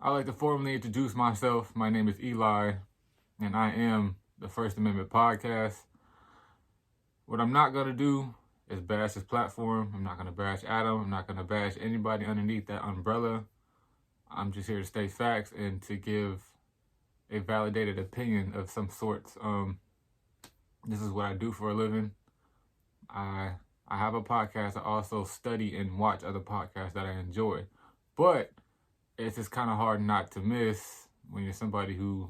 I'd like to formally introduce myself. My name is Eli, and I am the First Amendment Podcast. What I'm not going to do is bash his platform. I'm not going to bash Adam. I'm not going to bash anybody underneath that umbrella. I'm just here to state facts and to give a validated opinion of some sorts. This is what I do for a living. I have a podcast. I also study and watch other podcasts that I enjoy. But it's just kind of hard not to miss when you're somebody who's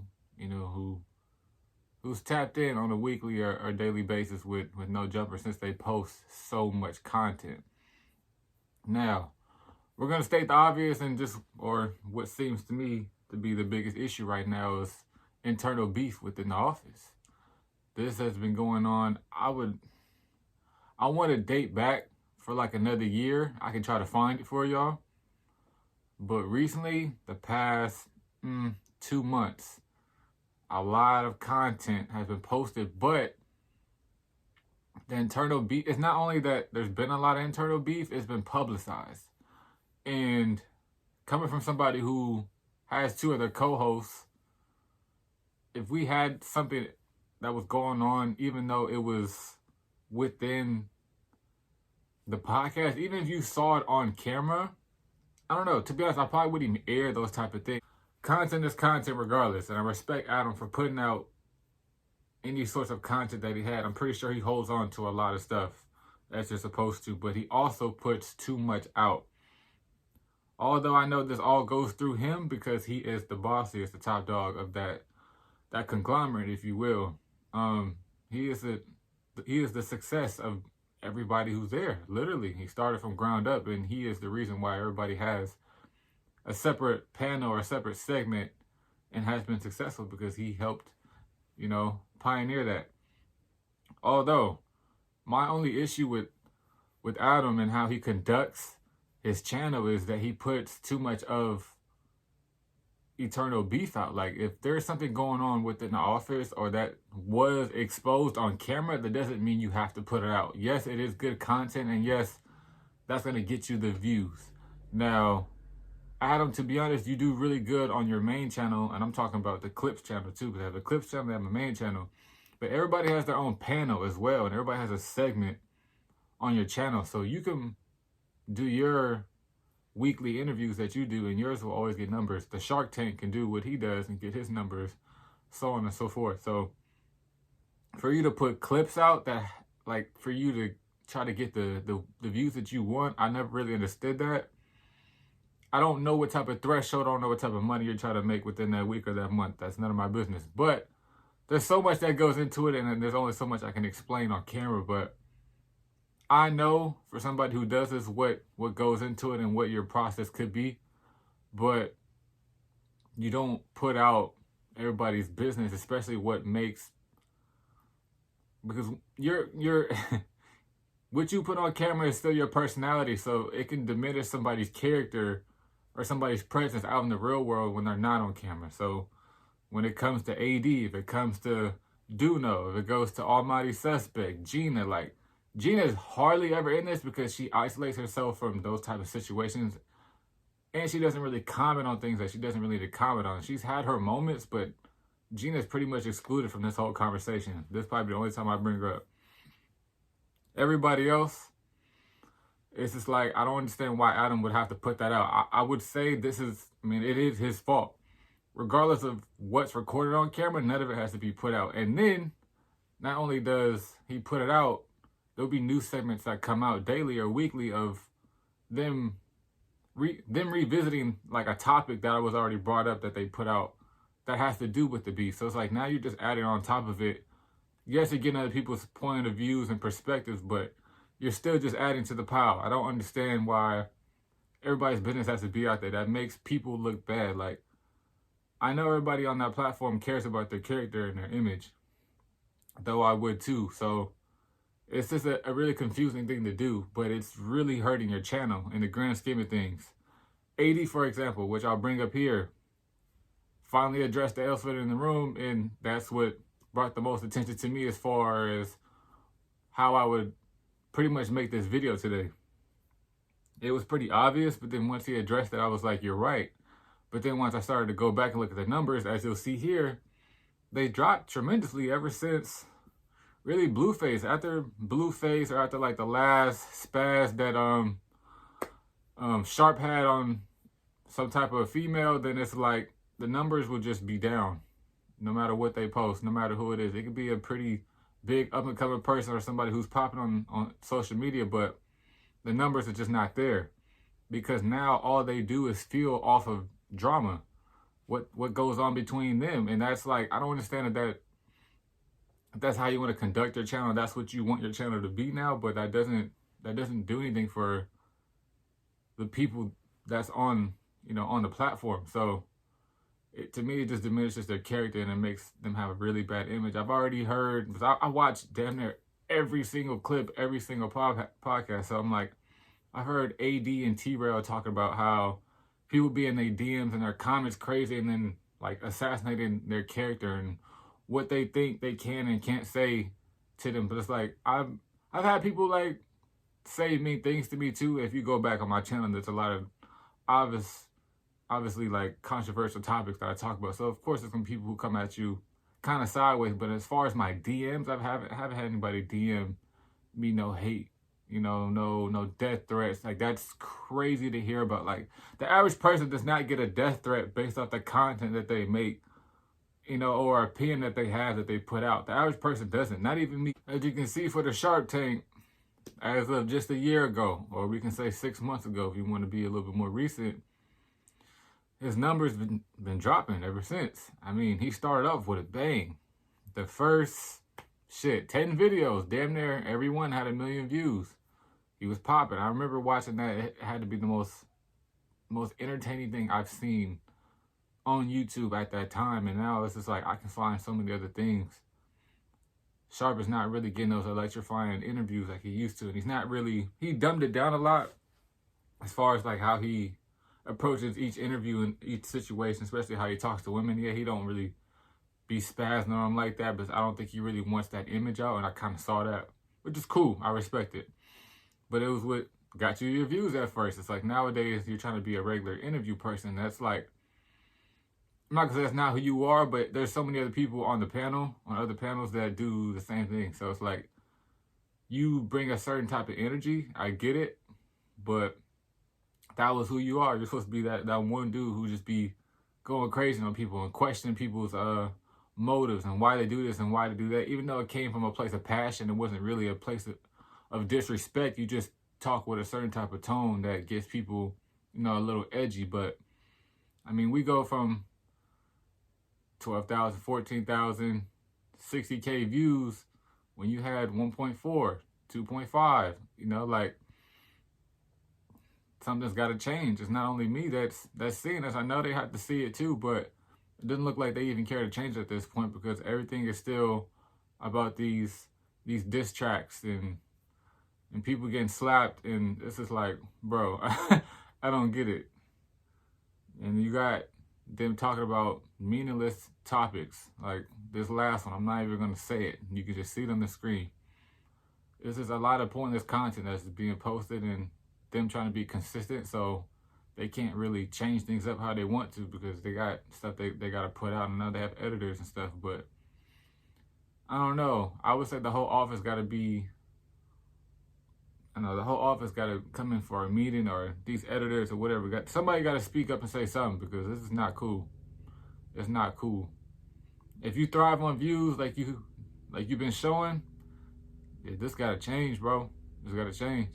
tapped in on a weekly or daily basis with no jumper, since they post so much content. Now, we're going to state the obvious, or what seems to me to be the biggest issue right now is internal beef within the office. This has been going on. I want to date back for like another year. I can try to find it for y'all. But recently, the past 2 months, a lot of content has been posted, but the internal beef, it's not only that there's been a lot of internal beef, it's been publicized. And coming from somebody who has 2 other co-hosts, if we had something that was going on, even though it was within the podcast, even if you saw it on camera, I don't know, to be honest, I probably wouldn't even air those type of things. Content is content regardless, and I respect Adam for putting out any sorts of content that he had. I'm pretty sure he holds on to a lot of stuff that you're supposed to, but he also puts too much out. Although I know this all goes through him because he is the boss, he is the top dog of that conglomerate, if you will. He is the success of everybody who's there. Literally, he started from ground up, and he is the reason why everybody has a separate panel or a separate segment and has been successful, because he helped, pioneer that. Although my only issue with Adam and how he conducts his channel is that he puts too much of eternal beef out. Like, if there's something going on within the office or that was exposed on camera, that doesn't mean you have to put it out. Yes, it is good content, and yes, that's going to get you the views. Now, Adam, to be honest, you do really good on your main channel, and I'm talking about the Clips channel too, because I have a Clips channel, I have a main channel. But everybody has their own panel as well, and everybody has a segment on your channel. So you can do your weekly interviews that you do, and yours will always get numbers. The Shark Tank can do what he does and get his numbers, so on and so forth. So for you to put clips out that, like, for you to try to get the views that you want, I never really understood that. I don't know what type of threshold, I don't know what type of money you're trying to make within that week or that month. That's none of my business. But there's so much that goes into it, and there's only so much I can explain on camera. But I know for somebody who does this what goes into it and what your process could be. But you don't put out everybody's business, especially what makes, because you're what you put on camera is still your personality, so it can diminish somebody's character or somebody's presence out in the real world when they're not on camera. So when it comes to AD, if it comes to Duno, if it goes to Almighty Suspect, Gina, like, Gina's hardly ever in this because she isolates herself from those type of situations, and she doesn't really comment on things that she doesn't really need to comment on. She's had her moments, but Gina's pretty much excluded from this whole conversation. This is probably the only time I bring her up. Everybody else, it's just like, I don't understand why Adam would have to put that out. I would say it is his fault. Regardless of what's recorded on camera, none of it has to be put out. And then, not only does he put it out, there'll be new segments that come out daily or weekly of them revisiting like a topic that was already brought up that they put out that has to do with the beef. So it's like, now you're just adding on top of it. Yes, you're getting other people's point of views and perspectives, but you're still just adding to the pile. I don't understand why everybody's business has to be out there. That makes people look bad. Like, I know everybody on that platform cares about their character and their image, though I would too. So it's just a really confusing thing to do, but it's really hurting your channel in the grand scheme of things. AD, for example, which I'll bring up here, finally addressed the elephant in the room, and that's what brought the most attention to me as far as how I would pretty much make this video today. It was pretty obvious, but then once he addressed it, I was like, you're right. But then once I started to go back and look at the numbers, as you'll see here, they dropped tremendously ever since really Blueface. After Blueface, or after like the last spaz that Sharp had on some type of female, then it's like the numbers will just be down no matter what they post, no matter who it is. It could be a pretty big up and coming person or somebody who's popping on social media, but the numbers are just not there because now all they do is fuel off of drama, what goes on between them. And that's like, I don't understand that that's how you want to conduct your channel. That's what you want your channel to be now, but that doesn't do anything for the people that's on, you know, on the platform. So to me, it just diminishes their character and it makes them have a really bad image. I've already heard, because I watched damn near every single clip, every single podcast. So I'm like, I heard AD and T-Rail talking about how people be in their DMs and their comments crazy and then like assassinating their character and what they think they can and can't say to them. But it's like, I've had people like say mean things to me too. If you go back on my channel, there's a lot of obviously like controversial topics that I talk about. So of course there's some people who come at you kind of sideways. But as far as my DMs, I haven't had anybody DM me no hate, you know, no death threats. Like, that's crazy to hear about. Like, the average person does not get a death threat based off the content that they make, you know, or opinion that they have that they put out. The average person doesn't, not even me. As you can see for the Shark Tank, as of just a year ago, or we can say 6 months ago if you want to be a little bit more recent, his numbers been dropping ever since. I mean, he started off with a bang. The first 10 videos, damn near everyone had 1 million views. He was popping. I remember watching that. It had to be the most entertaining thing I've seen on YouTube at that time. And now it's just like I can find so many other things. Sharp is not really getting those electrifying interviews like he used to. And he's not really, he dumbed it down a lot as far as like how he approaches each interview and each situation, especially how he talks to women. Yeah, he don't really be spazzing on them like that, but I don't think he really wants that image out. And I kind of saw that, which is cool. I respect it. But it was what got you your views at first. It's like nowadays you're trying to be a regular interview person. That's like, I'm not gonna say that's not who you are, but there's so many other people on the panel, on other panels that do the same thing. So it's like, you bring a certain type of energy. I get it, but that was who you are. You're supposed to be that one dude who just be going crazy on people and questioning people's motives and why they do this and why they do that. Even though it came from a place of passion, it wasn't really a place of disrespect. You just talk with a certain type of tone that gets people, you know, a little edgy. But I mean, we go from 12,000, 14,000, 60K views when you had 1.4, 2.5, you know, like, something's got to change. It's not only me that's seeing this. I know they have to see it too, but it doesn't look like they even care to change at this point because everything is still about these diss tracks and people getting slapped, and it's just like, bro, I don't get it. And you got them talking about meaningless topics like this last one. I'm not even gonna say it. You can just see it on the screen. This is a lot of pointless content that's being posted and them trying to be consistent, so they can't really change things up how they want to because they got stuff they got to put out, and now they have editors and stuff. But I don't know. I would say the whole office got to be, the whole office got to come in for a meeting, or these editors or whatever. Somebody got to speak up and say something because this is not cool. It's not cool. If you thrive on views like you've been showing, this got to change, bro. This got to change.